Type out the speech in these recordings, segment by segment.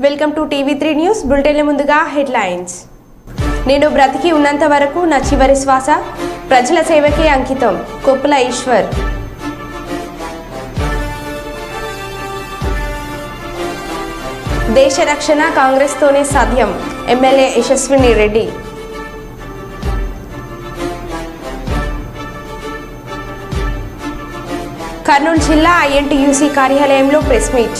Welcome to TV three news bulletin. ముందుగా headlines. నేను బ్రతికి ఉన్నంత వరకు నా చివరి శ్వాస ప్రజల సేవకే అంకితం. కొప్పుల ఈశ్వర్. దేశ రక్షణ కాంగ్రెస్ తోనే సాధ్యం. ఎమ్మెల్యే యశస్విని రెడ్డి. కర్నూలు జిల్లా ఐఎన్టీయూసీ కార్యాలయంలో ప్రెస్ మీట్.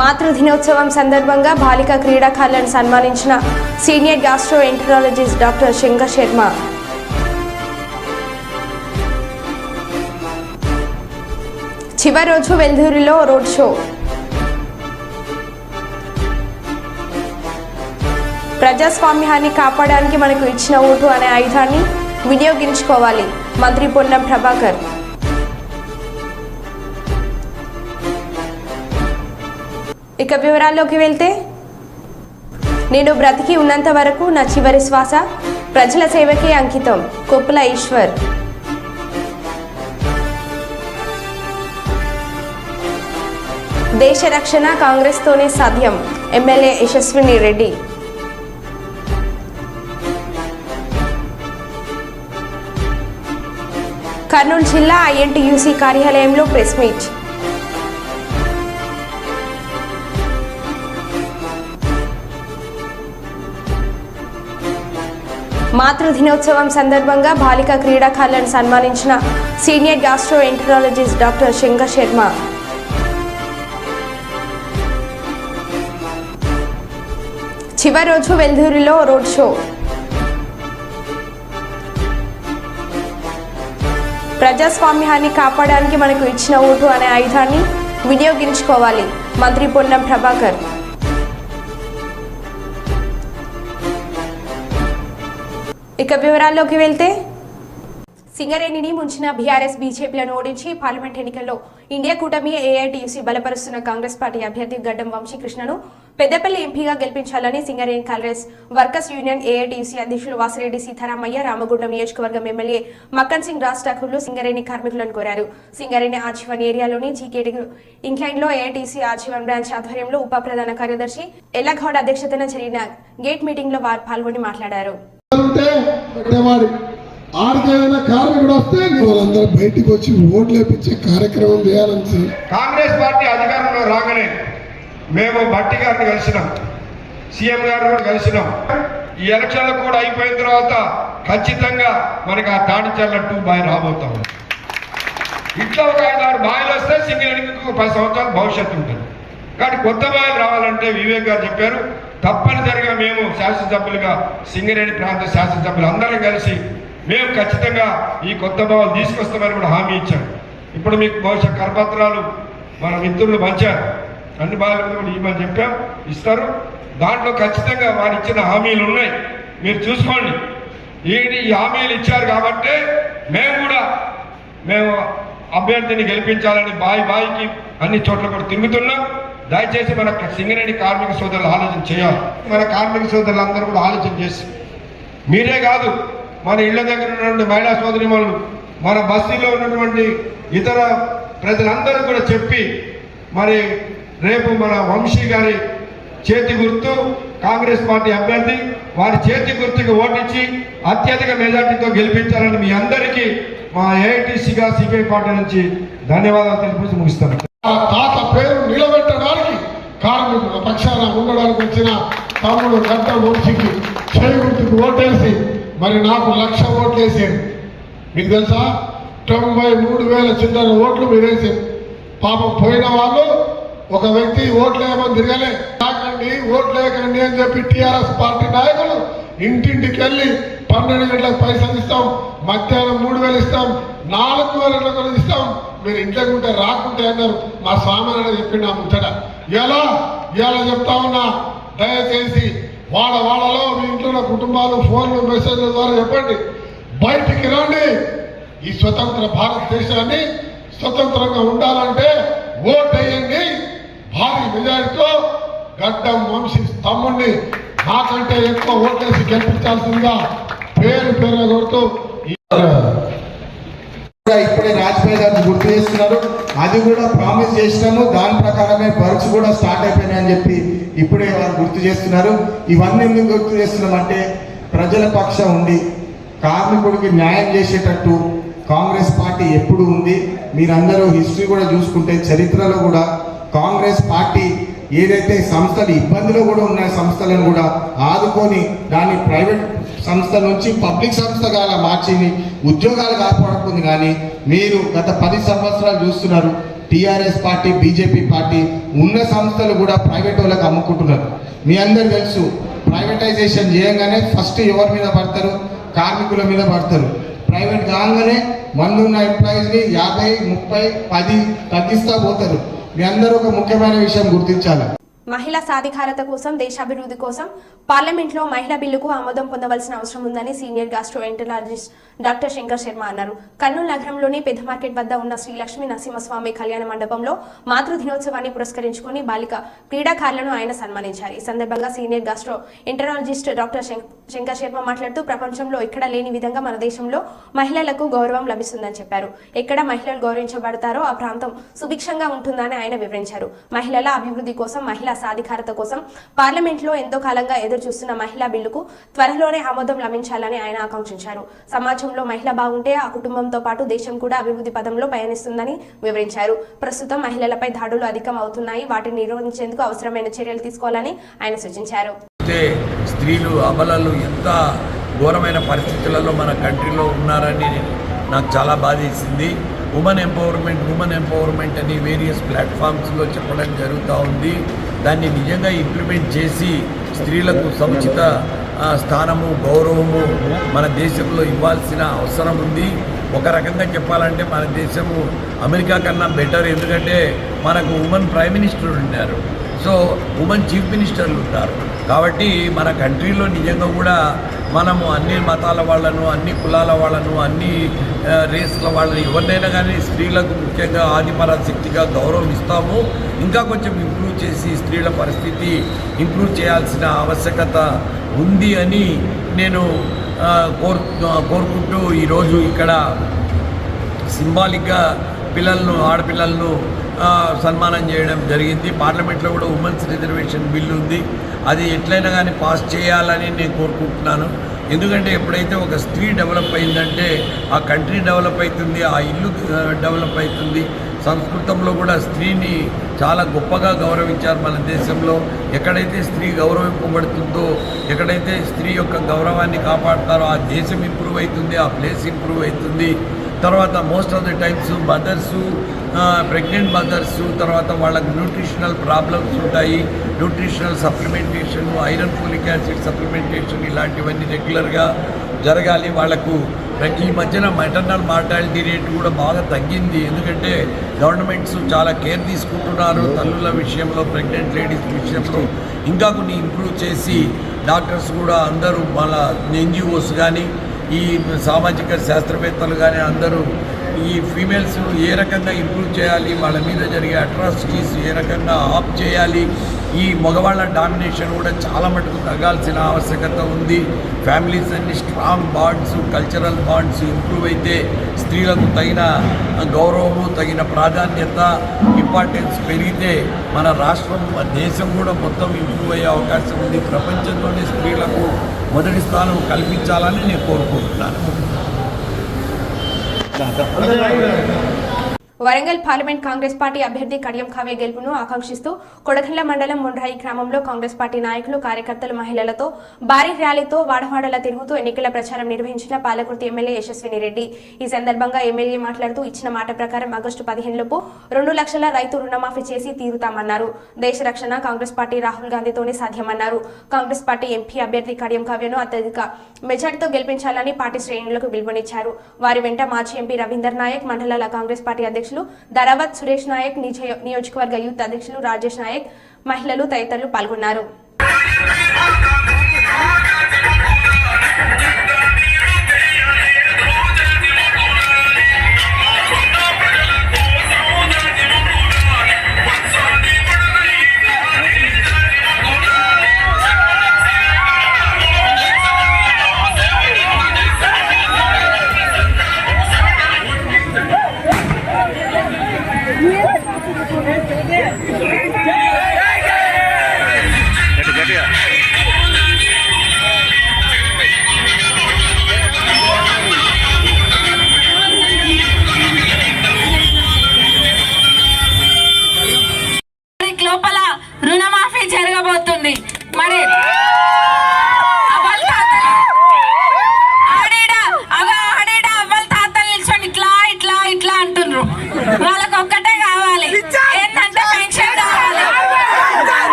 మాతృ దినోత్సవం సందర్భంగా బాలిక క్రీడాకారులను సన్మానించిన senior gastroenterologist doctor Shankar Sharma. చివరి రోజు వెల్దుర్తిలో రోడ్ షో. ప్రజాస్వామ్యాన్ని కాపాడడానికి మనకు ఇచ్చిన ఓటు అనే ఆయుధాన్ని వినియోగించుకోవాలి. మంత్రి పొన్నం ప్రభాకర్. ఇక వివరాల్లోకి వెళ్తే, నేను బ్రతికి ఉన్నంత వరకు నా చివరి శ్వాస ప్రజల సేవకే అంకితం. కొప్పుల ఈశ్వర్. దేశ రక్షణ కాంగ్రెస్ తోనే సాధ్యం. ఎమ్మెల్యే యశస్విని రెడ్డి. కర్నూలు జిల్లా ఐఎన్టీయూసీ కార్యాలయంలో ప్రెస్ మీట్. మాతృ దినోత్సవం సందర్భంగా బాలిక క్రీడాకారులను సన్మానించిన senior gastroenterologist doctor Shankar Sharma. చివరి రోజు వెల్దుర్తిలో రోడ్ షో. ప్రజాస్వామ్యాన్ని కాపాడడానికి మనకు ఇచ్చిన ఓటు అనే ఆయుధాన్ని వినియోగించుకోవాలి. మంత్రి పొన్నం ప్రభాకర్. ఇక వివరాల్లోకి వెళ్తే, సింగరేణిని ముంచిన బీఆర్ఎస్ బీజేపీలను ఓడించి పార్లమెంట్ ఎన్నికల్లో ఇండియా కూటమి ఏఐటీయూసీ బలపరుస్తున్న కాంగ్రెస్ పార్టీ అభ్యర్థి గడ్డం వంశీకృష్ణను పెద్దపల్లి ఎంపీగా గెలిపించాలని Singareni Congress workers union AITUC అధ్యక్షులు వాసిరెడ్డి సీతారామయ్య రామగుండం నియోజకవర్గం ఎమ్మెల్యే మక్కన్ సింగ్ రాజ్ ఠాకూర్లు సింగరేణి కార్మికులను కోరారు. సింగరేణి ఆజీవన్ ఏరియాలోని జీకేడి ఇంక్లైన్లో ఏఐటీయూసీ ఆజీవన్ బ్రాంచ్ ఆధ్వర్యంలో ఉప ప్రధాన కార్యదర్శి ఎల్లగౌడ్ అధ్యక్షతన జరిగిన గేట్ మీటింగ్ లో వారు పాల్గొని మాట్లాడారు. ఆడికేదైనా కార్మికుడు వస్తే వాళ్ళందరూ బయటికి వచ్చి ఓట్లు వేపించే కార్యక్రమం చేయాలని కాంగ్రెస్ పార్టీ అధికారంలో రాగానే మేము భట్టి గారిని కలిసినాం, సీఎం గారిని కూడా కలిసినాం. ఈ ఎలక్షన్లు కూడా అయిపోయిన తర్వాత ఖచ్చితంగా మనకి ఆ తాడిచర్ల 2 బాయ్ రాబోతాం. ఇట్లా ఒక 5-6 బాయిలు వస్తే సింగరేణికి 10 సంవత్సరాల భవిష్యత్తు ఉంటుంది. కానీ కొత్త బాయిలు రావాలంటే వివేక్ గారు చెప్పారు, తప్పనిసరిగా మేము శాసనసభ్యులుగా సింగరేణి ప్రాంత శాసనసభ్యులు అందరం కలిసి మేము ఖచ్చితంగా ఈ కొత్త బావులు తీసుకొస్తామని కూడా హామీ ఇచ్చాం. ఇప్పుడు మీకు బహుశా కరపత్రాలు మన మిత్రులు పంచారు, అన్ని బావుల మీద కూడా ఇవ్వమని చెప్పాం, ఇస్తారు. దాంట్లో ఖచ్చితంగా వారు ఇచ్చిన హామీలు ఉన్నాయి, మీరు చూసుకోండి. ఈ హామీలు ఇచ్చారు కాబట్టి మేము అభ్యర్థిని గెలిపించాలని బాయికి అన్ని చోట్ల కూడా తిరుగుతున్నాం. దయచేసి మన సింగరేణి కార్మిక సోదరులు ఆలోచన చేయాలి. మన కార్మిక సోదరులు అందరూ కూడా ఆలోచన చేసి, మీరే కాదు మన ఇళ్ల దగ్గర ఉన్నటువంటి మహిళా సోదరిమణులు, మన బస్తీలో ఉన్నటువంటి ఇతర ప్రజలందరూ కూడా చెప్పి, మరి రేపు మన వంశీ గారి చేతి గుర్తు కాంగ్రెస్ పార్టీ అభ్యర్థి, వారి చేతి గుర్తుకి ఓటించి అత్యధిక మెజార్టీతో గెలిపించాలని మీ అందరికీ మా ఏఐటీసీగా సిపిఐ పార్టీ నుంచి ధన్యవాదాలు తెలిపి ముగిస్తాను. తాత పేరు నిలబెట్టడానికి కార్మికుల పక్షాన ఉండడానికి వచ్చిన తమ్ముడు గడ్డం వంశీకి చేయి గుర్తుకు ఓటేసి మరి నాకు 1,00,000 ఓట్లు వేసాడు. మీకు తెలుసా, 93,000 చిల్లర ఓట్లు మీరు వేసారు. పాపం పోయిన వాళ్ళు ఒక వ్యక్తి ఓట్లు వేయమని తిరగలే, కాకండి ఓట్లు వేయకండి అని చెప్పి టీఆర్ఎస్ పార్టీ నాయకులు ఇంటింటికి వెళ్ళి 12 గంటలకు పైసలు ఇస్తాం, మధ్యాహ్నం 3,000 ఇస్తాం, 4,000 ఇస్తాం, మీరు ఇంట్లోకి ఉంటే రాకుంటే అన్నారు. మా స్వామి చెప్పిండు ఆ ముచ్చట. ఎలా చెప్తా ఉన్నా, దయచేసి వాళ్ళలో మీ ఇంట్లో ఉన్న కుటుంబాలు ఫోన్లు మెసేజ్ల ద్వారా చెప్పండి, బయటికి రండి. ఈ స్వతంత్ర భారతదేశాన్ని స్వతంత్రంగా ఉండాలంటే ఓటేయండి. భారీ మెజారిటీతో గడ్డం వంశీ తమ్ముడిని నాకంటే ఎక్కువ ఓట్లేసి గెలిపించాల్సిందిగా పేరు కొడుతూ ఇప్పుడే రాజపేట గారు గుర్తు చేస్తున్నారు. అది కూడా ప్రామిస్ చేసినాము, దాని ప్రకారమే వర్క్స్ కూడా స్టార్ట్ అయిపోయినాయని చెప్పి ఇప్పుడే వారు గుర్తు చేస్తున్నారు. ఇవన్నీ ఎందుకు గుర్తు చేస్తున్నామంటే ప్రజల పక్షం ఉండి కార్మికుడికి న్యాయం చేసేటట్టు కాంగ్రెస్ పార్టీ ఎప్పుడు ఉంది. మీరందరూ హిస్టరీ కూడా చూసుకుంటే చరిత్రలో కూడా కాంగ్రెస్ పార్టీ ఏదైతే సంస్థలు ఇబ్బందులు కూడా ఉన్న సంస్థలను కూడా ఆదుకొని దాన్ని ప్రైవేట్ సంస్థ నుంచి పబ్లిక్ సంస్థగా మార్చి ఉద్యోగాలు కాపాడుకుంది. కానీ మీరు గత 10 సంవత్సరాలు చూస్తున్నారు, టీఆర్ఎస్ పార్టీ బీజేపీ పార్టీ ఉన్న సంస్థలు కూడా ప్రైవేట్ వాళ్ళకి అమ్ముకుంటున్నారు. మీ అందరు తెలుసు, ప్రైవేటైజేషన్ చేయగానే ఫస్ట్ ఎవరి మీద పడతారు? కార్మికుల మీద పడతారు. ప్రైవేట్ కాగానే మందున్న ఎంప్లాయీస్ని 50, 30, 10 తగ్గిస్తా పోతారు. మీ అందరూ ఒక ముఖ్యమైన విషయం గుర్తించాలి. మహిళా సాధికారత కోసం దేశాభివృద్ధి కోసం పార్లమెంట్లో మహిళా బిల్లుకు ఆమోదం పొందవలసిన అవసరం ఉందని senior gastroenterologist doctor Shankar Sharma అన్నారు. కర్నూలు నగరంలోని పెద్ద మార్కెట్ వద్ద ఉన్న శ్రీ లక్ష్మీ నరసింహస్వామి కళ్యాణ మండపంలో మాతృ దినోత్సవాన్ని పురస్కరించుకుని బాలిక క్రీడాకారులను ఆయన సన్మానించారు. ఈ సందర్భంగా senior gastroenterologist doctor Shankar Sharma మాట్లాడుతూ ప్రపంచంలో ఎక్కడా లేని విధంగా మన దేశంలో మహిళలకు గౌరవం లభిస్తుందని చెప్పారు. ఎక్కడ మహిళలు గౌరవించబడతారో ఆ ప్రాంతం సుభిక్షంగా ఉంటుందని ఆయన వివరించారు. మహిళల అభివృద్ధి కోసం, మహిళా సాధికారత కోసం పార్లమెంట్లో ఎంతో కాలంగా ఎదురు చూస్తున్న మహిళా బిల్లుకు త్వరలోనే ఆమోదం లభించాలని ఆయన ఆకాంక్షించారు. సమాజంలో మహిళ బాగుంటే ఆ కుటుంబంతో పాటు దేశం కూడా అభివృద్ధి పదంలో పయనిస్తుందని వివరించారు. ప్రస్తుతం మహిళలపై దాడులు అధికం అవుతున్నాయి, వాటిని నిరోధించేందుకు అవసరమైన చర్యలు తీసుకోవాలని ఆయన సూచించారు. స్త్రీలు అబలలు ఎంత ఘోరమైన పరిస్థితులలో మన కంట్రీలో ఉన్నారని నాకు చాలా బాధేసింది. ఉమెన్ ఎంపవర్మెంట్ అని వేరియస్ ప్లాట్ఫామ్స్లో చెప్పడం జరుగుతూ ఉంది. దాన్ని నిజంగా ఇంప్లిమెంట్ చేసి స్త్రీలకు సముచిత స్థానము, గౌరవము మన దేశంలో ఇవ్వాల్సిన అవసరం ఉంది. ఒక రకంగా చెప్పాలంటే మన దేశము అమెరికా కన్నా బెటర్. ఎందుకంటే మనకు ఉమెన్ ప్రైమ్ మినిస్టర్ ఉన్నారు, సో ఉమెన్ చీఫ్ మినిస్టర్లు ఉంటారు. కాబట్టి మన కంట్రీలో నిజంగా కూడా మనము అన్ని మతాల వాళ్ళను, అన్ని కులాల వాళ్ళను, అన్ని రేస్ల వాళ్ళని ఎవరినైనా కానీ స్త్రీలకు ముఖ్యంగా ఆదిపరాశక్తిగా గౌరవం ఇస్తాము. ఇంకా కొంచెం ఇంప్రూవ్ చేసి స్త్రీల పరిస్థితి ఇంప్రూవ్ చేయాల్సిన ఆవశ్యకత ఉంది అని నేను కోరుకుంటూ ఈరోజు ఇక్కడ సింబాలిక్గా ఆడపిల్లలను సన్మానం చేయడం జరిగింది. పార్లమెంట్లో కూడా ఉమెన్స్ రిజర్వేషన్ బిల్లు ఉంది, అది ఎట్లయినా కానీ పాస్ చేయాలని నేను కోరుకుంటున్నాను. ఎందుకంటే ఎప్పుడైతే ఒక స్త్రీ డెవలప్ అయిందంటే ఆ కంట్రీ డెవలప్ అవుతుంది, ఆ ఇల్లు డెవలప్ అవుతుంది. సంస్కృతంలో కూడా స్త్రీని చాలా గొప్పగా గౌరవించారు మన దేశంలో. ఎక్కడైతే స్త్రీ గౌరవింపబడుతుందో, ఎక్కడైతే స్త్రీ యొక్క గౌరవాన్ని కాపాడుతారో ఆ దేశం ఇంప్రూవ్ అవుతుంది, ఆ ప్లేస్ ఇంప్రూవ్ అవుతుంది. తర్వాత most of the times mothers, pregnant mothers, తర్వాత వాళ్ళకు న్యూట్రిషనల్ ప్రాబ్లమ్స్ ఉంటాయి. Nutritional supplementation, iron folic acid supplementation ఇలాంటివన్నీ రెగ్యులర్గా జరగాలి. వాళ్లకు ఈ మధ్యన మెటర్నల్ మార్టాలిటీ రేట్ కూడా బాగా తగ్గింది. ఎందుకంటే గవర్నమెంట్స్ చాలా కేర్ తీసుకుంటున్నారు తల్లుల విషయంలో, ప్రెగ్నెంట్ లేడీస్ విషయంలో. ఇంకా కొన్ని ఇంప్రూవ్ చేసి డాక్టర్స్ కూడా అందరూ మన ఎన్జిఓస్ కానీ, ఈ సామాజిక శాస్త్రవేత్తలు కానీ అందరూ ఈ ఫీమేల్స్ ఏ రకంగా ఇంప్రూవ్ చేయాలి, వాళ్ళ మీద జరిగే అట్రాసిటీస్ ఏ రకంగా ఆఫ్ చేయాలి, ఈ మగవాళ్ళ డామినేషన్ కూడా చాలా మటుకు తగ్గాల్సిన ఆవశ్యకత ఉంది. ఫ్యామిలీస్ అన్ని strong bonds, cultural bonds improve అయితే స్త్రీలకు తగిన గౌరవము, తగిన ప్రాధాన్యత, ఇంపార్టెన్స్ పెరిగితే మన రాష్ట్రం, దేశం కూడా మొత్తం ఇంప్రూవ్ అయ్యే అవకాశం ఉంది. ప్రపంచంలోనే స్త్రీలకు మొదటి స్థానం కల్పించాలని నేను కోరుకుంటున్నాను. వరంగల్ పార్లమెంట్ కాంగ్రెస్ పార్టీ అభ్యర్థి కడియం కావ్య గెలుపును ఆకాంక్షిస్తూ కొడకండ్ల మండలం మొండ్రాయి గ్రామంలో కాంగ్రెస్ పార్టీ నాయకులు, కార్యకర్తలు, మహిళలతో భారీ ర్యాలీతో వాడవాడలా తిరుగుతూ ఎన్నికల ప్రచారం నిర్వహించిన పాలకుర్తి ఎమ్మెల్యే యశస్విని రెడ్డి. ఈ సందర్భంగా ఎమ్మెల్యే మాట్లాడుతూ ఇచ్చిన మాట ప్రకారం ఆగస్టు 15 లోపు 2 లక్షల రైతు రుణమాఫీ చేసి తీరుతామన్నారు. దేశ రక్షణ కాంగ్రెస్ పార్టీ రాహుల్ గాంధీతోనే సాధ్యమన్నారు. కాంగ్రెస్ పార్టీ ఎంపీ అభ్యర్థి కడియం కావ్యను అత్యధిక మెజార్టీతో గెలిపించాలని పార్టీ శ్రేణులకు పిలుపునిచ్చారు. వారి వెంట మాజీ ఎంపీ రవీందర్ నాయక్, మండలాల కాంగ్రెస్ పార్టీ అధ్యక్షులు ధరావత్ సురేష్ నాయక్, నియోజకవర్గ యూత్ అధ్యక్షులు రాజేష్ నాయక్, మహిళలు తదితరులు పాల్గొన్నారు.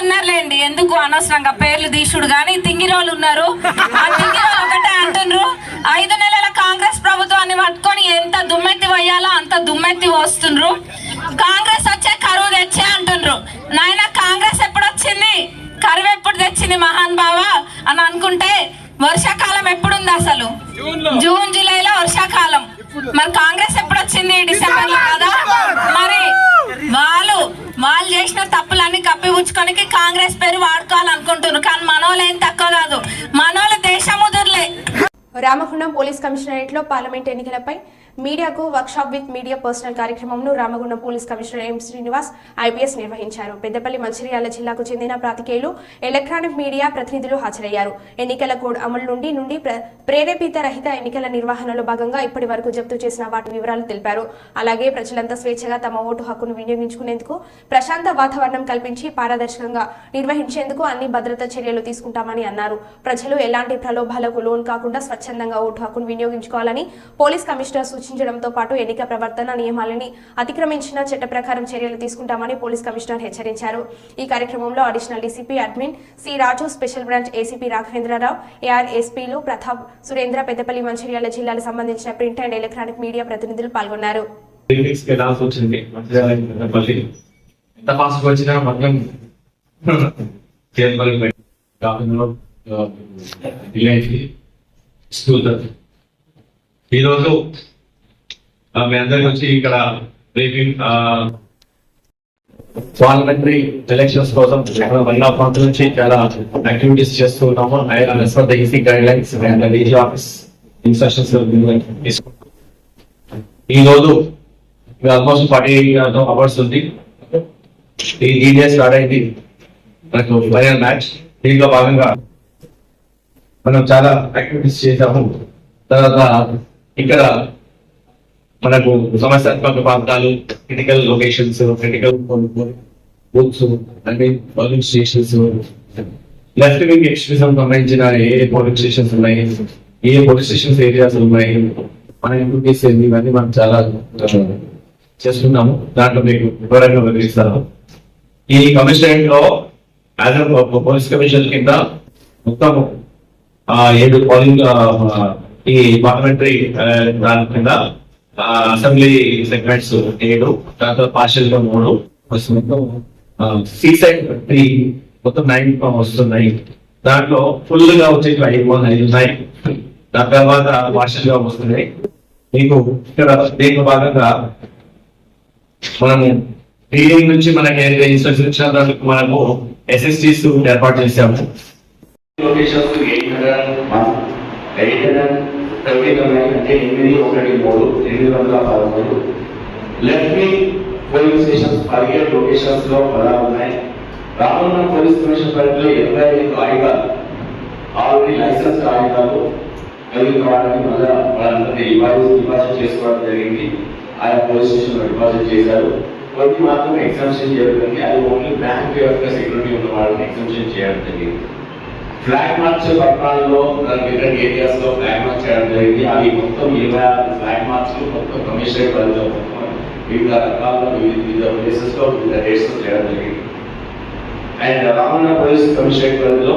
ఉన్నారులేండి, ఎందుకు అనవసరంగా పేర్లు తీసుడు. కానీ తింగిరోళ్ళు ఉన్నారు. ఆ తింగిరోళ్ళు ఒకటే అంటుండ్రు, 5 నెలల కాంగ్రెస్ ప్రభుత్వాన్ని పట్టుకొని ఎంత దుమ్మెత్తి పోయాలో అంత దుమ్మెత్తి పోస్తుండ్రు. కాంగ్రెస్ వచ్చే కరువు తెచ్చే అంటుండ్రు. నాయన కాంగ్రెస్ ఎప్పుడు వచ్చింది, కరువు ఎప్పుడు తెచ్చింది మహాన్ బావ అని అనుకుంటే వర్షాకాలం ఎప్పుడుంది అసలు? జూన్ జూలైలో వర్షాకాలం. మరి కాంగ్రెస్ ఎప్పుడు వచ్చింది? డిసెంబర్ లో కదా. మరి వాళ్ళు చేసిన తప్పులన్నీ కప్పిపుచ్చుకోనికి కాంగ్రెస్ పేరు వాడుకోవాలనుకుంటున్నారు. కానీ మనోళ్ళు ఏం తక్కువ కాదు, మనోళ్ళు దేశముదుర్లే. రామగుండం పోలీస్ కమిషనరేట్ లో పార్లమెంట్ ఎన్నికలపై మీడియాకు వర్క్షాప్ విత్ మీడియా పర్సనల్ కార్యక్రమంను Ramagundam police commissioner M Srinivas IPS నిర్వహించారు. పెద్దపల్లి మంచిర్యాల జిల్లాకు చెందిన పాత్రికేయులు, ఎలక్ట్రానిక్ మీడియా ప్రతినిధులు హాజరయ్యారు. ఎన్నికల కోడ్ అమలు నుండి ప్రేరేపిత రహిత ఎన్నికల నిర్వహణలో భాగంగా ఇప్పటి వరకు జప్తు చేసిన వాటి వివరాలు తెలిపారు. అలాగే ప్రజలంతా స్వేచ్ఛగా తమ ఓటు హక్కును వినియోగించుకునేందుకు ప్రశాంత వాతావరణం కల్పించి పారదర్శకంగా నిర్వహించేందుకు అన్ని భద్రతా చర్యలు తీసుకుంటామని అన్నారు. ప్రజలు ఎలాంటి ప్రలోభాలకు లోన్ కాకుండా స్వచ్ఛందంగా ఓటు హక్కును వినియోగించుకోవాలని పోలీస్ కమిషనర్ సూచించడంతో పాటు ఎన్నిక ప్రవర్తన నియమాలని అతిక్రమించిన చట్ట ప్రకారం చర్యలు తీసుకుంటామని పోలీస్ కమిషనర్ హెచ్చరించారు. ఈ కార్యక్రమంలో additional DCP admin C Raju, special branch ACP Raghavendra Rao, AR ఎస్పీలు ప్రతాప్, సురేంద్ర, పెద్దపల్లి మంచిర్యాల జిల్లాలకు సంబంధించిన ప్రింట్ అండ్ ఎలక్ట్రానిక్ మీడియా ప్రతినిధులు పాల్గొన్నారు. ఈరోజు మీ అందరికి వచ్చి ఇక్కడ బ్రీఫింగ్ పార్లమెంటరీ ఎలక్షన్స్ కోసం 1 month నుంచి చాలా యాక్టివిటీస్ చేస్తూ ఉన్నాము. As per the EC guide lines and DG office instructions తీసుకుంటూ ఈ రోజు ఆల్మోస్ట్ 48 అవర్స్ ఉంది. ఈ డే స్టార్ట్ అయింది మనకు ఫైనల్ మ్యాచ్. దీంట్లో భాగంగా మనం చాలా యాక్టివిటీస్ చేసాము. తర్వాత ఇక్కడ మనకు సమస్యాత్మక ప్రాంతాలు, critical locations, critical booths, polling stations, left wing extremism సంబంధించిన ఏ పోలింగ్ స్టేషన్స్ ఉన్నాయి, ఏ పోలీస్ స్టేషన్స్ ఏరియాస్ ఉన్నాయి, మన ఎంపీస్ ఇవన్నీ మనం చాలా చేస్తున్నాము. దాంట్లో మీకు వివరంగా వివరిస్తాను. ఈ కమిషనరేట్ లో యాజ్ పోలీస్ కమిషన్ కింద మొత్తం 7 పోలింగ్ ఈ పార్లమెంటరీ దాని కింద అసెంబ్లీ సెగ్మెంట్స్ 7, దాంట్లో పార్షియల్ గా 3, మొత్తం సీసైడ్ 3, మొత్తం 9 వస్తున్నాయి. దాంట్లో ఫుల్ గా వచ్చేవి 5 ఉన్నాయి. దాని తర్వాత పార్షియల్ గా వస్తున్నాయి. మీకు ఇక్కడ దీంట్లో భాగంగా మనము టీడింగ్ నుంచి మనకి ఇన్స్ట్రక్షన్ ఇచ్చిన దానికి మనము ఎస్ఎస్టీస్ ఏర్పాటు చేశాము. Locations 813 left wing polling stations 17 locations లో 16 ఉన్నాయి. రామగుండం పోలీస్ కమిషన్ పరిధిలో 25 ఆయుధాలు ఆల్రెడీ లైసెన్స్ ఆయుధాలు కలిగి కావడానికి మళ్ళీ వాళ్ళందరినీ డిపాజిట్ చేసుకోవడం జరిగింది. ఆయా పోలీస్ స్టేషన్ లో డిపాజిట్ చేశారు. కొన్ని మాత్రమే ఎగ్జామ్షన్ చేయడానికి, అది ఓన్లీ బ్యాంక్ యొక్క సెక్యూరిటీ ఉన్న వాళ్ళని ఎగ్జామ్షన్ చేయడం జరిగింది. ఫ్లాగ్ మార్చ్ పట్టణాల్లో డిఫరెంట్ ఏరియాస్ లో ఫ్లాగ్ మార్చ్ చేయడం జరిగింది. అవి మొత్తం 26 ఫ్లాగ్ మార్చ్లు మొత్తం కమిషనరేట్ పరిధిలో మొత్తం వివిధ రకాల వివిధ ప్లేసెస్ లో వివిధ డేట్స్ లో చేయడం జరిగింది. అండ్ రామగుండం పోలీస్ కమిషనరేట్ పరిధిలో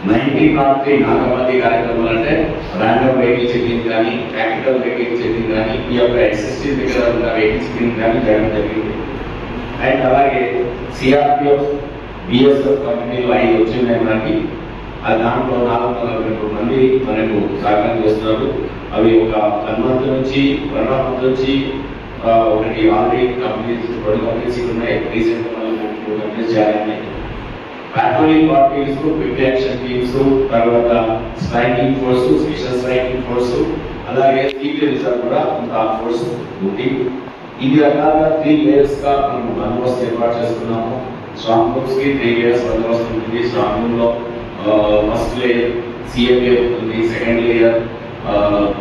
1903 నాగమతి కార్యక్రమాలు అంటే ర్యాండమ్ వెహికల్ చెకింగ్ కానీ, ప్రాక్టికల్ వెహికల్ చెకింగ్ కానీ, ఈ యొక్క ఎస్ఎస్టీ దగ్గర ఉన్న వెహికల్ చెకింగ్ కానీ చేయడం జరిగింది. అండ్ అలాగే సిఆర్పిఎఫ్, బిఎస్ఎఫ్ కమిటీలు 5 వచ్చినాయి మనకి. దాంట్లో 442 మంది మనకు సహకారం చేస్తున్నారు. అవి ఒక 1 month నుంచి ఒకటి ఆల్రెడీ కంపెనీస్ 2 కంపెనీస్ ఉన్నాయి. రీసెంట్ గా 2 కంపెనీస్ చేయాలని patrolling parties, quick action teams, తర్వాత striking force, special striking force, అలాగే సీక్రెట్ రిజర్వ్ కూడా ఆ ఫోర్స్ ఉంది. ఇది రకాలుగా 3 లేయర్స్ గా మనం బందోబస్తు ఏర్పాటు చేస్తున్నాము. స్ట్రాంగ్ రూమ్స్ కి 3 లేయర్స్ బందోబస్తు ఉంటుంది. స్ట్రాంగ్ రూమ్ లో ఫస్ట్ లేయర్ సిఎంఏ ఉంటుంది, సెకండ్ లేయర్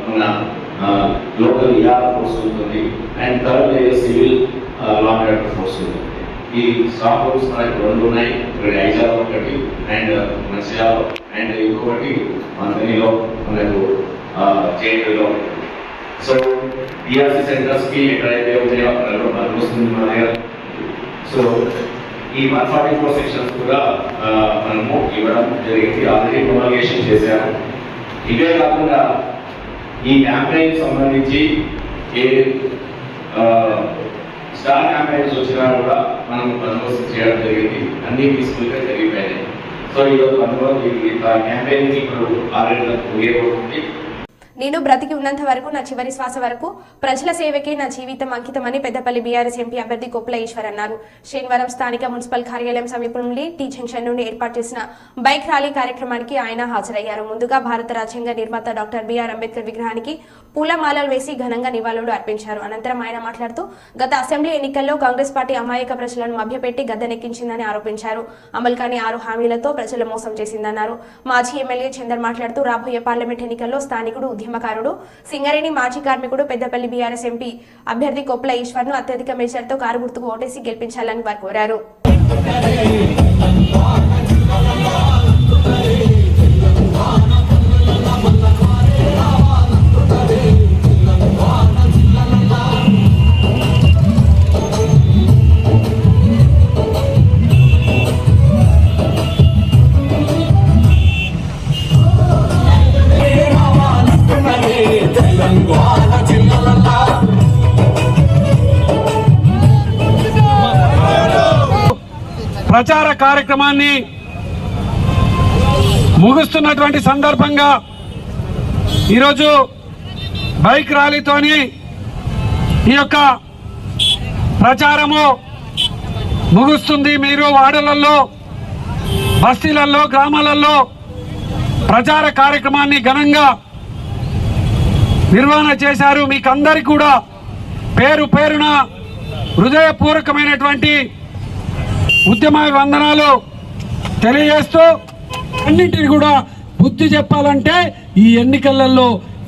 మన లోకల్ ఈఆర్ ఫోర్స్ ఉంటుంది, and third layer civil law and order force ఉంటుంది. ఈ స్టాక్ రూమ్స్ మనకి 2 ఉన్నాయి. ఒకటి ఐజాలో ఒకటి అండ్ మంచిర్యాలలో, అండ్ ఇంకొకటి మంత్రిలో మనకు జేఎన్యూలో. సో ఈఆర్సీ సెంటర్స్ కి ఎక్కడైతే ఉన్నాయో అక్కడ వస్తుంది మన దగ్గర. సో ఈ 144 సెక్షన్స్ కూడా మనము ఇవ్వడం జరిగింది. ఆల్రెడీ ప్రొమల్గేషన్ చేశాము. ఇవే కాకుండా ఈ క్యాంపెయిన్ సంబంధించి ఏ స్టార్ క్యాంపెయిన్స్ వచ్చినా కూడా మనం బందోబస్తు చేయడం జరిగింది. అన్ని పీస్ఫుల్గా జరిగిపోయాయి. సో ఈరోజు క్యాంపెయిన్ ఇప్పుడు ఆల్రెడీ ముగియబోతుంది. నేను బ్రతికి ఉన్నంత వరకు నా చివరి శ్వాస వరకు ప్రజల సేవకే నా జీవితం అంకితమని పెద్దపల్లి బీఆర్ఎస్ ఎంపీ అభ్యర్థి కొప్పుల ఈశ్వర్ అన్నారు. శనివారం స్థానిక మున్సిపల్ కార్యాలయం సమీపంలోని టీ జంక్షన్ నుండి ఏర్పాటు చేసిన బైక్ ర్యాలీ కార్యక్రమానికి ఆయన హాజరయ్యారు. ముందుగా భారత రాజ్యాంగ నిర్మాత డాక్టర్ బిఆర్ అంబేద్కర్ విగ్రహానికి పూలమాలలు వేసి ఘనంగా నివాళులు అర్పించారు. అనంతరం ఆయన మాట్లాడుతూ గత అసెంబ్లీ ఎన్నికల్లో కాంగ్రెస్ పార్టీ అమాయక ప్రజలను మభ్యపెట్టి గద్దెనెక్కించిందని ఆరోపించారు. అమలు కాని 6 హామీలతో ప్రజలు మోసం చేసిందన్నారు. మాజీ ఎమ్మెల్యే చందర్ మాట్లాడుతూ రాబోయే పార్లమెంట్ ఎన్నికల్లో స్థానికుడు ఉద్యమకారుడు సింగరేణి మాజీ కార్మికుడు పెద్దపల్లి బీఆర్ఎస్ ఎంపీ అభ్యర్థి కొప్పుల ఈశ్వర్ ను అత్యధిక మెజార్టీతో కారు గుర్తుకు ఓటేసి గెలిపించాలని వారు కోరారు. ప్రచార కార్యక్రమాన్ని ముగుస్తున్నటువంటి సందర్భంగా ఈరోజు బైక్ ర్యాలీతోని ఈ యొక్క ప్రచారము ముగుస్తుంది. మీరు వాడలలో, బస్తీలలో, గ్రామాలలో ప్రచార కార్యక్రమాన్ని ఘనంగా నిర్వహణ చేశారు. మీకు అందరికీ కూడా పేరు పేరున హృదయపూర్వకమైనటువంటి ఉద్యమ వందనాలు తెలియజేస్తూ, అన్నింటినీ కూడా బుద్ధి చెప్పాలంటే ఈ ఎన్నికలలో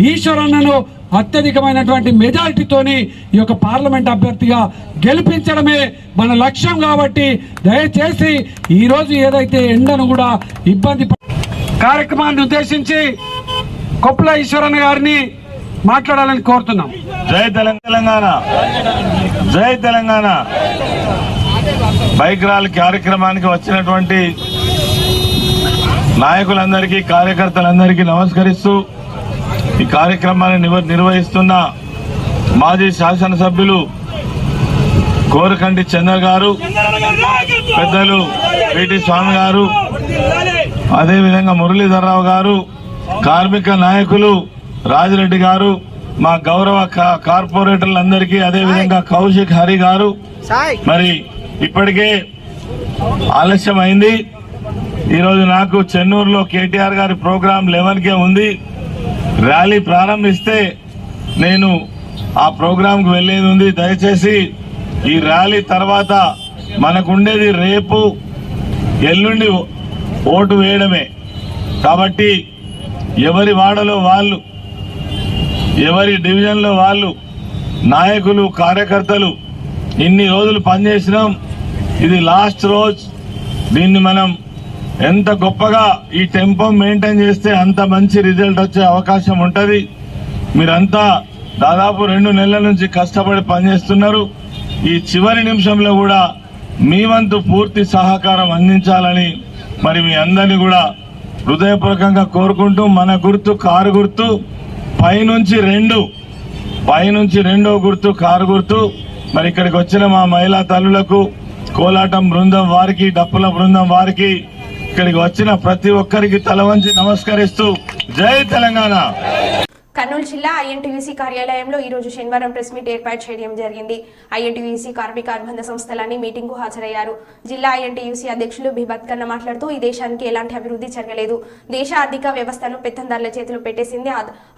ఈశ్వరన్నను అత్యధికమైనటువంటి మెజారిటీతోని ఈ యొక్క పార్లమెంట్ అభ్యర్థిగా గెలిపించడమే మన లక్ష్యం. కాబట్టి దయచేసి ఈరోజు ఏదైతే ఎండను కూడా ఇబ్బంది కార్యక్రమాన్ని ఉద్దేశించి కొప్పుల ఈశ్వరన్న గారిని మాట్లాడాలని కోరుతున్నాం. జై తెలంగాణ, జై తెలంగాణ. బైక్ ర్యాలీ కార్యక్రమానికి వచ్చినటువంటి నాయకులందరికీ, కార్యకర్తలందరికీ నమస్కరిస్తూ ఈ కార్యక్రమాన్ని నిర్వహిస్తున్న మాజీ శాసనసభ్యులు కోరకంటి చందర్ గారు, పెద్దలు పిటి స్వామి గారు, అదేవిధంగా మురళీధర్రావు గారు, కార్మిక నాయకులు రాజిరెడ్డి గారు, మా గౌరవ కార్పొరేటర్లందరికీ, అదేవిధంగా కౌశిక్ హరి గారు. మరి ఇప్పటికే ఆలస్యం అయింది. ఈరోజు నాకు చెన్నూరులో కేటీఆర్ గారి ప్రోగ్రాం 11కే ఉంది. ర్యాలీ ప్రారంభిస్తే నేను ఆ ప్రోగ్రాంకు వెళ్లేది ఉంది. దయచేసి ఈ ర్యాలీ తర్వాత మనకుండేది రేపు ఎల్లుండి ఓటు వేయడమే. కాబట్టి ఎవరి వాడలో వాళ్ళు, ఎవరి డివిజన్లో వాళ్ళు, నాయకులు, కార్యకర్తలు ఇన్ని రోజులు పనిచేసినాం. ఇది లాస్ట్ రోజు. దీన్ని మనం ఎంత గొప్పగా ఈ టెంపో మెయింటైన్ చేస్తే అంత మంచి రిజల్ట్ వచ్చే అవకాశం ఉంటుంది. మీరంతా దాదాపు 2 నెలల నుంచి కష్టపడి పనిచేస్తున్నారు. ఈ చివరి నిమిషంలో కూడా మీ వంతు పూర్తి సహకారం అందించాలని మరి మీ అందరినీ కూడా హృదయపూర్వకంగా కోరుకుంటూ, మన గుర్తు కారు గుర్తు, పైనుంచి 2వ గుర్తు కారు గుర్తు. మరి ఇక్కడికి వచ్చిన మా మహిళా తల్లులకు, కోలాటం బృందం వారికి, డప్పుల బృందం వారికి, ఇక్కడికి వచ్చిన ప్రతి ఒక్కరికి తల వంచి నమస్కరిస్తూ జై తెలంగాణ. కర్నూలు జిల్లా ఐఎన్టీయూసీ కార్యాలయంలో ఈ రోజు శనివారం ప్రెస్ మీట్ ఏర్పాటు చేయడం జరిగింది. ఐఎన్టీయూసీ కార్మిక అనుబంధ సంస్థలన్నీ మీటింగ్ కు హాజరయ్యారు. జిల్లా ఐఎన్టీయూసీ అధ్యక్షులు బి బత్కన్న మాట్లాడుతూ ఈ దేశానికి ఎలాంటి అభివృద్ధి జరగలేదు. దేశ ఆర్థిక వ్యవస్థను పెత్తందారుల చేతిలో పెట్టేసింది.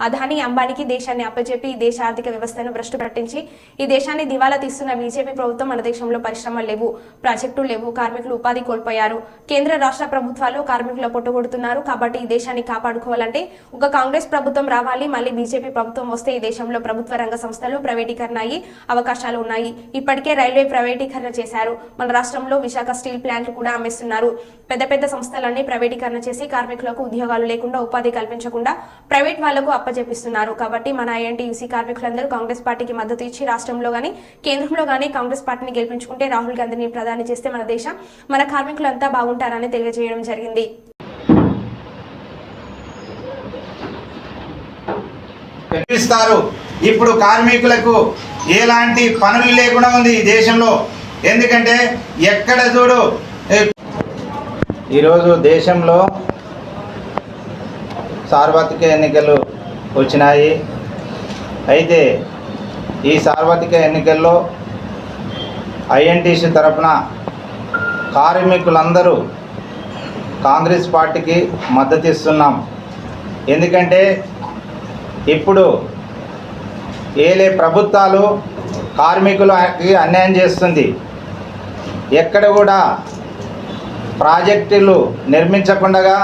అదానీ, అంబానీకి దేశాన్ని అప్పచెప్పి ఈ దేశ ఆర్థిక వ్యవస్థను భ్రష్టు పట్టించి ఈ దేశాన్ని దివాలా తీస్తున్న బీజేపీ ప్రభుత్వం మన దేశంలో పరిశ్రమలు లేవు, ప్రాజెక్టులు లేవు, కార్మికులు ఉపాధి కోల్పోయారు. కేంద్ర రాష్ట్ర ప్రభుత్వాలు కార్మికుల పొట్టగొడుతున్నారు. కాబట్టి ఈ దేశాన్ని కాపాడుకోవాలంటే ఒక కాంగ్రెస్ ప్రభుత్వం రావాలి, మళ్ళీ మళ్ళీ బీజేపీ ప్రభుత్వం వస్తే ఈ దేశంలో ప్రభుత్వ రంగ సంస్థలు ప్రైవేటీకరణ అయ్యి అవకాశాలు ఉన్నాయి. ఇప్పటికే రైల్వే ప్రైవేటీకరణ చేశారు. మన రాష్ట్రంలో విశాఖ స్టీల్ ప్లాంట్లు కూడా అమ్మేస్తున్నారు. పెద్ద పెద్ద సంస్థలన్నీ ప్రైవేటీకరణ చేసి కార్మికులకు ఉద్యోగాలు లేకుండా ఉపాధి కల్పించకుండా ప్రైవేట్ వాళ్లకు అప్పజెపిస్తున్నారు. కాబట్టి మన ఐఎన్టీయూసీ కార్మికులందరూ కాంగ్రెస్ పార్టీకి మద్దతు ఇచ్చి రాష్ట్రంలో గానీ కేంద్రంలో గానీ కాంగ్రెస్ పార్టీని గెలిపించుకుంటే రాహుల్ గాంధీని ప్రధాని చేస్తే మన దేశం మన కార్మికులంతా బాగుంటారని తెలియజేయడం జరిగింది. ఇప్పుడు కార్మికులకు ఎలాంటి పనులు లేకుండా ఉంది ఈ దేశంలో. ఎందుకంటే ఎక్కడ చూడు ఈరోజు దేశంలో సార్వత్రిక ఎన్నికలు వచ్చినాయి. అయితే ఈ సార్వత్రిక ఎన్నికల్లో ఐఎన్టీసీ తరఫున కార్మికులందరూ కాంగ్రెస్ పార్టీకి మద్దతు ఇస్తున్నాం. ఎందుకంటే ఇప్పుడు ఏలే ప్రభుత్వాలు కార్మికులకి అన్యాయం చేస్తుంది. ఎక్కడ కూడా ప్రాజెక్టులు నిర్మించకుండా,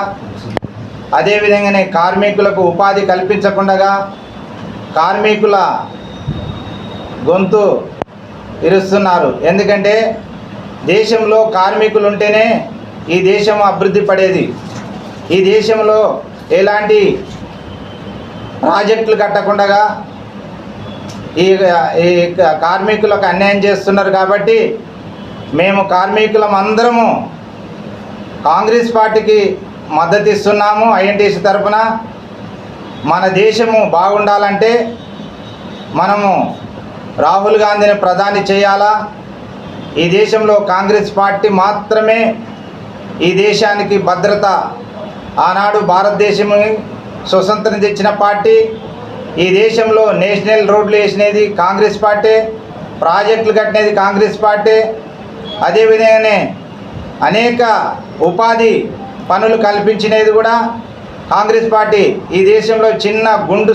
అదేవిధంగానే కార్మికులకు ఉపాధి కల్పించకుండా కార్మికుల గొంతు ఇరుస్తున్నారు. ఎందుకంటే దేశంలో కార్మికులు ఉంటేనే ఈ దేశం అభివృద్ధి పడేది. ఈ దేశంలో ఎలాంటి ప్రాజెక్టులు కట్టకుండా ఈ కార్మికులకు అన్యాయం చేస్తున్నారు. కాబట్టి మేము కార్మికులం అందరము కాంగ్రెస్ పార్టీకి మద్దతు ఇస్తున్నాము. ఐఎన్టీసీ తరఫున మన దేశము బాగుండాలంటే మనము రాహుల్ గాంధీని ప్రధాని చేయాలా. ఈ దేశంలో కాంగ్రెస్ పార్టీ మాత్రమే ఈ దేశానికి భద్రత. ఆనాడు భారతదేశం స్వతంత్రం తెచ్చిన పార్టీ. ఈ దేశంలో నేషనల్ రోడ్లు వేసినది కాంగ్రెస్ పార్టీ, ప్రాజెక్టులు కట్టినది కాంగ్రెస్ పార్టీ. అదేవిధంగానే అనేక ఉపాధి పనులు కల్పించినది కూడా కాంగ్రెస్ పార్టీ. ఈ దేశంలో చిన్న గుండు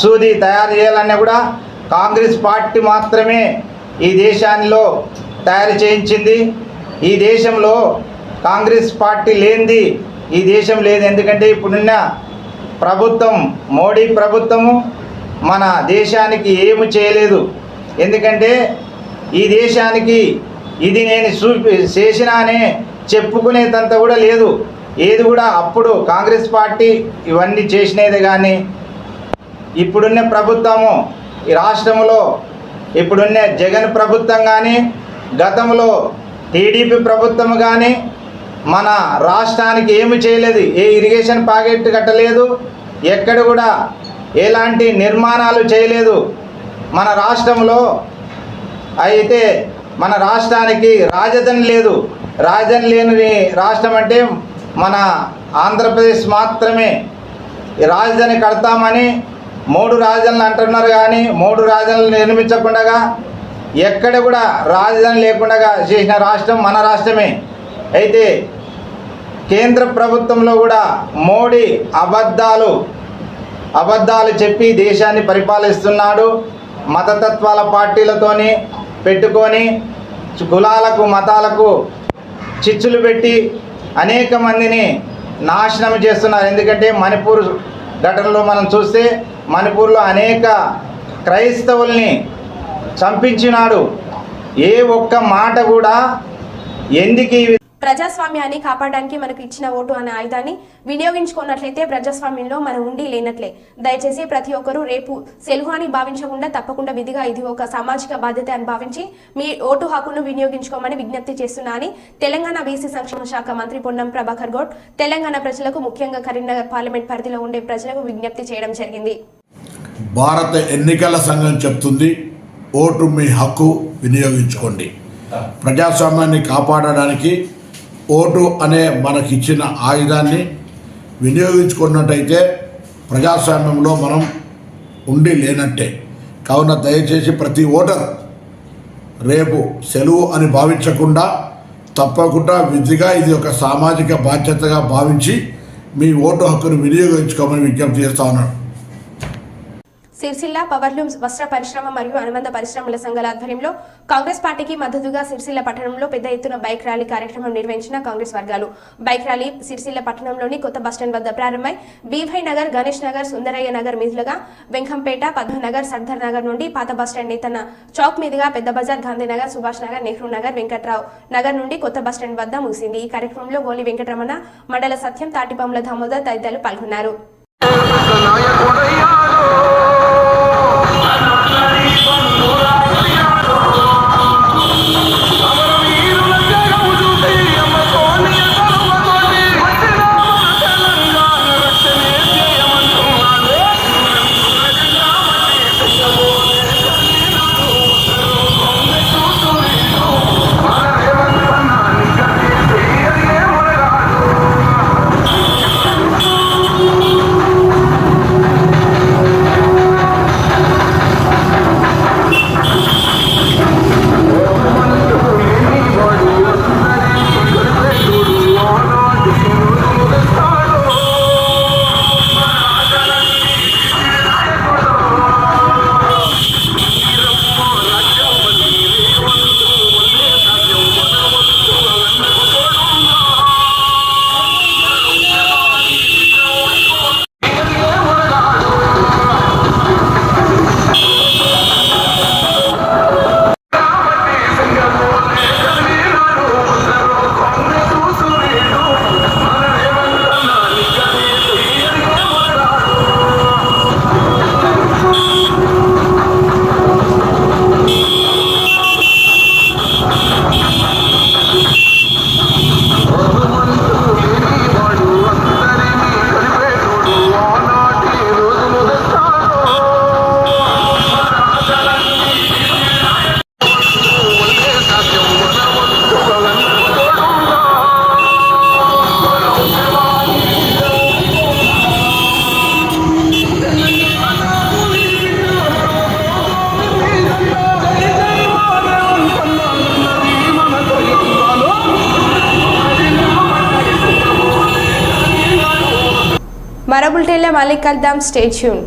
సూది తయారు చేయాలన్నా కూడా కాంగ్రెస్ పార్టీ మాత్రమే ఈ దేశాల్లో తయారు చేయించింది. ఈ దేశంలో కాంగ్రెస్ పార్టీ లేనిది ఈ దేశం లేదు. ఎందుకంటే ఇప్పుడున్న ప్రభుత్వం, మోడీ ప్రభుత్వము మన దేశానికి ఏమి చేయలేదు. ఎందుకంటే ఈ దేశానికి ఇది నేను చేసినా అనే చెప్పుకునేదంతా కూడా లేదు. ఏది కూడా అప్పుడు కాంగ్రెస్ పార్టీ ఇవన్నీ చేసినది. కానీ ఇప్పుడున్న ప్రభుత్వము ఈ రాష్ట్రంలో ఇప్పుడున్న జగన్ ప్రభుత్వం కానీ, గతంలో టీడీపీ ప్రభుత్వం కానీ మన రాష్ట్రానికి ఏమి చేయలేదు. ఏ ఇరిగేషన్ ప్రాజెక్ట్ కట్టలేదు, ఎక్కడ కూడా ఎలాంటి నిర్మాణాలు చేయలేదు మన రాష్ట్రంలో. అయితే మన రాష్ట్రానికి రాజధాని లేదు. రాజధాని లేని రాష్ట్రం అంటే మన ఆంధ్రప్రదేశ్ మాత్రమే. రాజధాని కడతామని 3 రాజధానులు అంటున్నారు. కానీ 3 రాజధానులు నిర్మించకుండా ఎక్కడ కూడా రాజధాని లేకుండా చేసిన రాష్ట్రం మన రాష్ట్రమే. అయితే కేంద్ర ప్రభుత్వంలో కూడా మోడీ అబద్ధాలు చెప్పి దేశాన్ని పరిపాలిస్తున్నాడు. మతతత్వాల పార్టీలతోని పెట్టుకొని కులాలకు మతాలకు చిచ్చులు పెట్టి అనేక మందిని నాశనం చేస్తున్నారు. ఎందుకంటే మణిపూర్ ఘటనలో మనం చూస్తే మణిపూర్లో అనేక క్రైస్తవుల్ని చంపించినాడు. ఏ ఒక్క మాట కూడా ఎందుకు ప్రజాస్వామ్యాన్ని కాపాడడానికి మనకు ఇచ్చిన ఓటు అనే ఆయుధాన్ని వినియోగించుకున్నట్లయితే ప్రజాస్వామ్యంలో మనం ఉండి లేనట్లే. దయచేసి ప్రతి ఒక్కరూ రేపు సెలవు అని భావించకుండా తప్పకుండా విధిగా ఇది ఒక సామాజిక బాధ్యత అని భావించి మీ ఓటు హక్కును వినియోగించుకోమని విజ్ఞప్తి చేస్తున్నా అని తెలంగాణ బీసీ సంక్షేమ శాఖ మంత్రి పొన్నం ప్రభాకర్ గౌడ్ తెలంగాణ ప్రజలకు, ముఖ్యంగా కరీంనగర్ పార్లమెంట్ పరిధిలో ఉండే ప్రజలకు విజ్ఞప్తి చేయడం జరిగింది. భారత ఎన్నికల సంఘం చెప్తుంది, ఓటు మీ హక్కు, వినియోగించుకోండి. ప్రజాస్వామ్యాన్ని కాపాడడానికి ఓటు అనే మనకిచ్చిన ఆయుధాన్ని వినియోగించుకున్నట్టయితే ప్రజాస్వామ్యంలో మనం ఉండి లేనట్టే. కావున దయచేసి ప్రతి ఓటర్ రేపు సెలవు అని భావించకుండా తప్పకుండా విధిగా ఇది ఒక సామాజిక బాధ్యతగా భావించి మీ ఓటు హక్కును వినియోగించుకోమని విజ్ఞప్తి చేస్తా ఉన్నాను. సిరిసిల్ల పవర్లూమ్స్ వస్త్ర పరిశ్రమ మరియు అనుబంధ పరిశ్రమల సంఘాల ఆధ్వర్యంలో కాంగ్రెస్ పార్టీకి మద్దతుగా సిరిసిల్ల పట్టణంలో పెద్ద ఎత్తున బైక్ ర్యాలీ కార్యక్రమం నిర్వహించిన కాంగ్రెస్ వర్గాలు. బైక్ ర్యాలీ సిరిసిల్ల పట్టణంలోని కొత్త బస్టాండ్ వద్ద ప్రారంభమై బీవై నగర్, గణేష్ నగర్, సుందరయ్య నగర్ మీదులుగా వెంకంపేట, పద్మనగర్, సర్దార్ నగర్ నుండి పాత బస్టాండ్ నేతన్న చౌక్ మీదుగా పెద్ద బజార్, గాంధీనగర్, సుభాష్ నగర్, నెహ్రూ నగర్, వెంకట్రావు నగర్ నుండి కొత్త బస్టాండ్ వద్ద ముగిసింది. ఈ కార్యక్రమంలో గోలి వెంకటరమణ, మండల సత్యం, తాటిపాముల దామోదర్ తదితరులు పాల్గొన్నారు. మరో బులెటిన్లో మళ్ళీ కలుద్దాం. Stay tune.